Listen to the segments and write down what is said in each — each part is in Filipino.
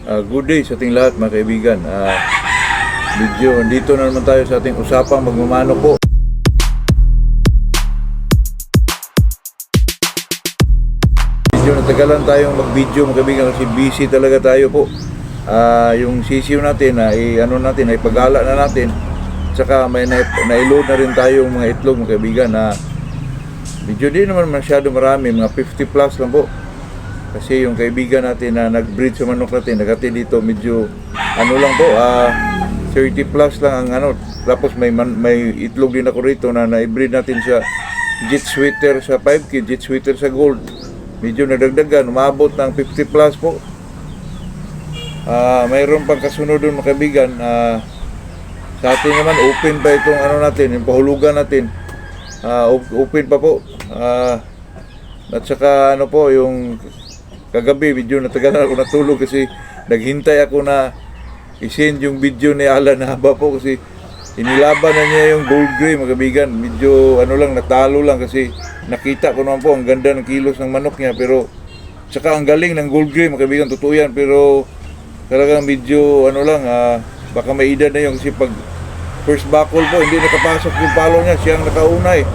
Good day sa ating lahat mga kaibigan. Dito na naman tayo sa ating usapang magmamano po. Medyo natagalan tayong mag-video mga kaibigan kasi busy talaga tayo po. Yung sisiw natin ay pag-ala na natin. Tsaka may na-load na rin tayong mga itlog mga kaibigan na medyo di naman masyado marami, mga 50 plus lang po. Kasi yung kaibigan natin na nag-breed sa manok natin, nagati dito medyo lang po, 30 plus lang ang Tapos may itlog din ako rito na na-breed natin sa jet sweater sa 5K, jet sweater sa gold. Medyo nadagdagan, umabot ng 50 plus po. Mayroon pang kasunod doon mga kaibigan. Sa atin naman open pa itong natin, yung pahulugan natin. Open pa po. At saka po yung kagabi medyo natagalan ako natulog kasi naghintay ako na i-send yung video ni Alan Haba po kasi inilaban na niya yung gold gray mga kaibigan. Medyo natalo lang kasi nakita ko naman po ang ganda ng kilos ng manok niya, pero saka ang galing ng gold gray mga kaibigan, totoo yan, pero talagang medyo baka may edad na yun kasi pag first buckle po hindi nakapasok yung palo niya, siyang nakauna eh.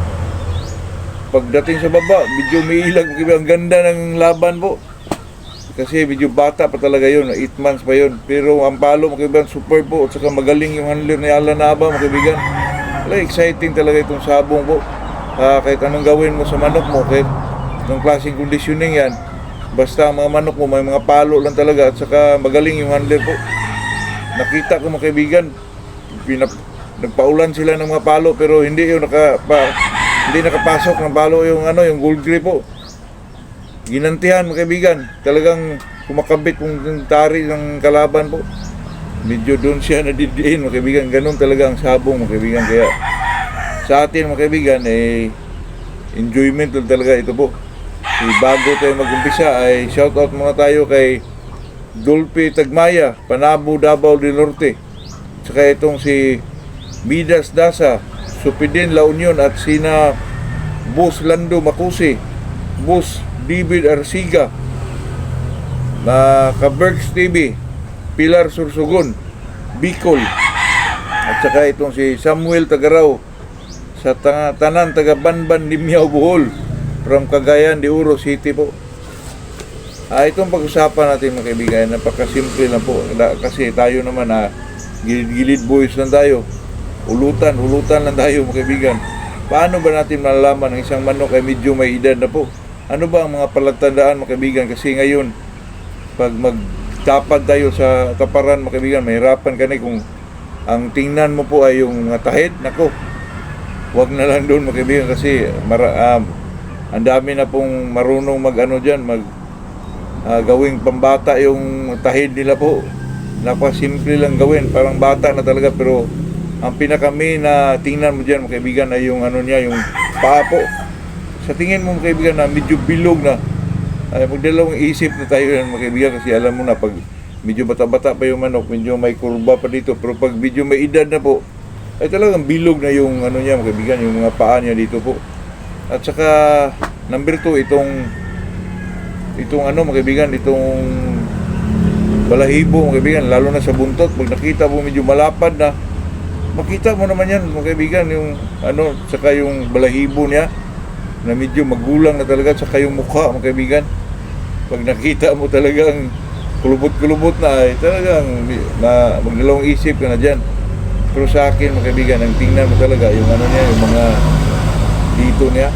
Pagdating sa baba medyo may ilag, ang ganda ng laban po kasi medyo bata pa talaga yun, 8 months pa yun, pero ang palo mga kaibigan super po, at saka magaling yung handler ni Alan Haba mga kaibigan. Exciting talaga itong sabong po. Kahit anong gawin mo sa manok mo, kahit ng klaseng conditioning yan, basta ang mga manok mo may mga palo lang talaga, at saka magaling yung handler po. Nakita ko mga kaibigan, nagpaulan sila ng mga palo pero hindi hindi nakapasok ng palo yung gold gray po. Ginantihan mga kaibigan, talagang kumakabit yung tari ng kalaban po. Medyo doon siya nadidiin mga kaibigan, ganun talaga ang sabong mga kaibigan. Kaya sa atin mga kaibigan enjoyment talaga ito po. Bago tayo mag-umpisa ay shoutout muna tayo kay Dolphy Tagmaya, Panabo, Davao del Norte. Saka itong si Midas Dasa, Supidin La Union, at sina Boss Lando Makusi, Boss David Arsiga, Kabergs TV, Pilar Sursugon, Bicol, at saka itong si Samuel Tagaraw sa tanan taga Banban, Limyaw, Bohol, from Cagayan de Oro City po. Itong pag-usapan natin mga kaibigan, napakasimple lang po kasi tayo naman gilid-gilid boys lang tayo, ulutan lang tayo mga kaibigan. Paano ba natin malalaman ang isang manok ay medyo may edad na po? Ano ba ang mga palatandaan mga kaibigan? Kasi ngayon, pag magtapad tayo sa taparan mga kaibigan, mahirapan ka na kung ang tingnan mo po ay yung mga tahid. Nako, wag na lang doon mga kaibigan kasi ang dami na pong marunong gawing pambata yung tahid nila po. Napasimple lang gawin, parang bata na talaga, pero ang pinaka-main na tingnan mo dyan mga kaibigan ay yung yung paa po. Sa tingin mo mga kaibigan na medyo bilog na, magdalawang isip na tayo yan mga kaibigan, kasi alam mo na pag medyo bata-bata pa yung manok, medyo may kurba pa dito, pero pag medyo may edad na po ay talagang bilog na yung niya mga kaibigan, yung mga paa niya dito po. At saka number 2, itong mga kaibigan, itong balahibo mga kaibigan, lalo na sa buntot. Pag nakita mo medyo malapad na, makita mo naman yan mga kaibigan, yung saka yung balahibo niya na medyo magulang na talaga, saka yung mukha mga kaibigan, pag nakita mo talagang kulubot-kulubot na ay talagang magdalawang isip ka na dyan. Pero sa akin mga kaibigan, ang tingnan mo talaga yung niya, yung mga dito niya,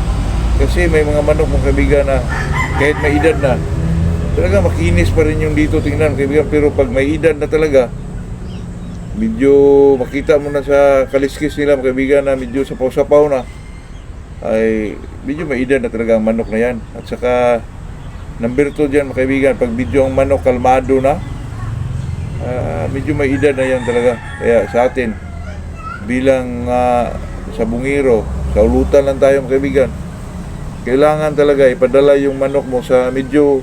kasi may mga manok mga kaibigan na kahit may edad na talaga makinis pa rin yung dito tingnan mga kaibigan, pero pag may edad na talaga medyo makita mo na sa kaliskis nila mga kaibigan na medyo sapaw-sapaw na, ay medyo may edad na talaga ang manok na yan. At saka number 2 dyan mga kaibigan, pag medyo ang manok kalmado na, medyo may edad na yan talaga. Kaya sa atin bilang sa bungiro, sa ulutan lang tayo mga kaibigan, kailangan talaga ipadala yung manok mo sa medyo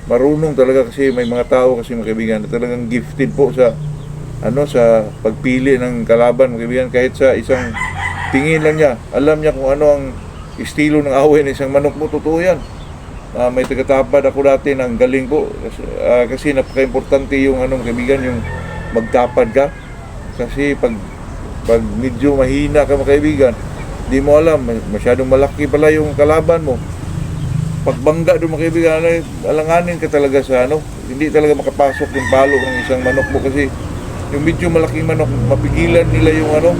marunong talaga, kasi may mga tao kasi mga kaibigan na talagang gifted po sa sa pagpili ng kalaban mga kaibigan. Kahit sa isang tingin lang niya, alam niya kung ano ang estilo ng away ng isang manok mo, totoo yan. may tagatapad ako dati ng galing po. Kasi napaka-importante yung mga kaibigan, yung magtapad ka. Kasi pag medyo mahina ka mga kaibigan, di mo alam, masyadong malaki pala yung kalaban mo. Pagbangga doon mga kaibigan, alanganin ka talaga sa hindi talaga makapasok yung palo ng isang manok mo kasi yung medyo malaking manok, mapigilan nila yung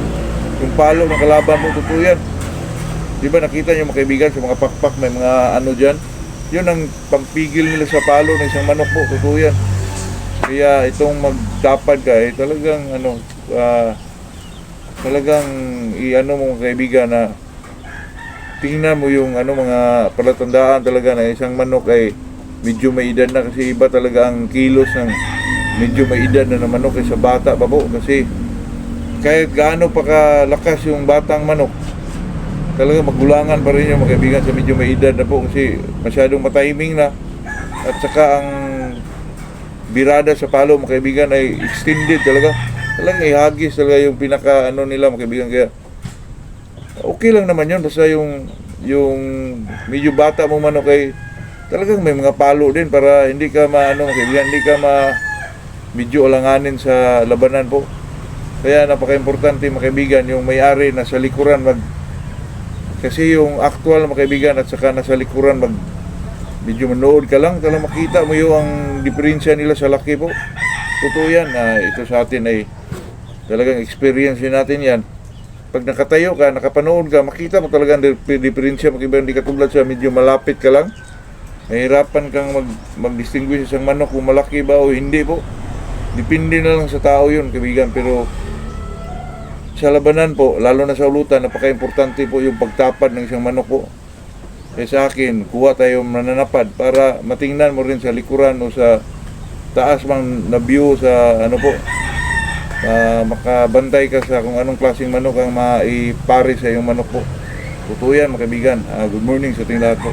yung palo ng kalaban mo, totoo yan. Di ba nakita niyo mga kaibigan sa mga pakpak, may mga dyan, yun ang pampigil nila sa palo ng isang manok mo, totoo yan. Kaya itong magtapad ka, talagang talagang mo mga kaibigan na tingnan mo yung mga palatandaan talaga na isang manok ay medyo may edad na, kasi iba talaga ang kilos ng medyo may edad na manok sa bata pa po, kasi kahit gaano pa kalakas yung batang manok, talaga magulangan pa rin yung mga kaibigan sa medyo may edad na po, kasi masyadong matiming na, at saka ang birada sa palo mga kaibigan ay extended talagang ihagis talaga yung pinaka nila mga kaibigan. Kaya okay lang naman yun, basta yung medyo bata mong manok ay talagang may mga palo din para hindi ka kaibigan, hindi ka medyo alanganin sa labanan po. Kaya napaka-importante mga kaibigan, yung may-ari na sa likuran kasi yung actual mga kaibigan at saka nasa likuran medyo manood ka lang, talagang makita mo yung ang diferensya nila sa laki po. Totoo yan, ito sa atin ay talagang experience natin yan. Pag nakatayo ka, nakapanood ka, makita mo talaga ang diferensya. Hindi katulad sa medyo malapit ka lang. Mahirapan kang mag-distinguish isang manok kung malaki ba o hindi po. Depende na lang sa tao yun, kaibigan. Pero sa labanan po, lalo na sa ulutan, napaka-importante po yung pagtapad ng isang manok po. Kaya sa akin, kuha tayo mananapad para matingnan mo rin sa likuran o sa taas mang na view sa makabantay ka sa kung anong klaseng manok ang maipari sa iyong manok po. Totoo yan mga kaibigan. Good morning sa ating lahat po.